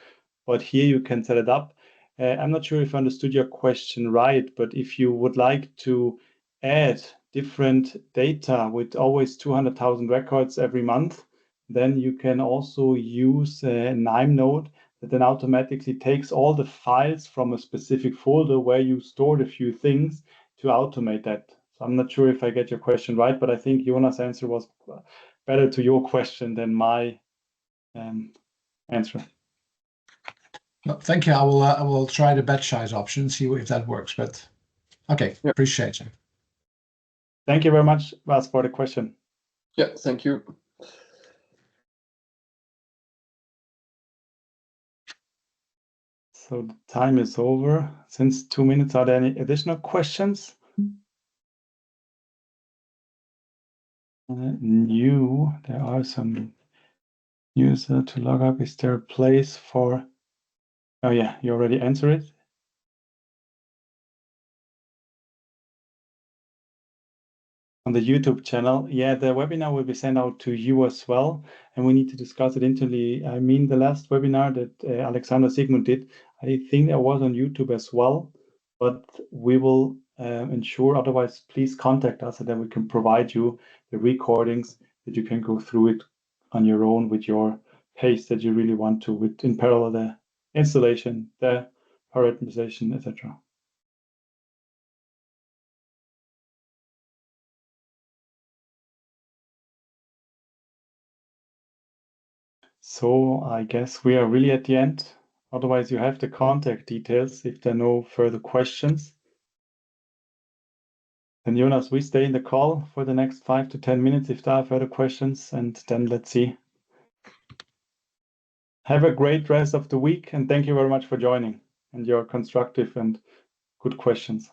But here you can set it up. I'm not sure if I understood your question right, but if you would like to add different data with always 200,000 records every month, then you can also use a KNIME node that then automatically takes all the files from a specific folder where you stored a few things to automate that. So I'm not sure if I get your question right, but I think Jonas' answer was better to your question than my answer. No, thank you. I will try the batch size option, see if that works. But okay, yeah. Appreciate it. Thank you very much, Vas, for the question. Yeah, thank you. So the time is over. Since 2 minutes, are there any additional questions? There are some user to log up. Is there a place for? Oh yeah, you already answered it. On the YouTube channel, yeah, the webinar will be sent out to you as well, and we need to discuss it internally. I mean, the last webinar that Alexander Sigmund did, I think that was on YouTube as well, but we will ensure. Otherwise, please contact us, and then we can provide you the recordings that you can go through it on your own with your pace that you really want to, with in parallel the installation, the parameterization, etc. So I guess we are really at the end. Otherwise, you have the contact details if there are no further questions. And Jonas, we stay in the call for the next 5 to 10 minutes if there are further questions, and then let's see. Have a great rest of the week, and thank you very much for joining and your constructive and good questions.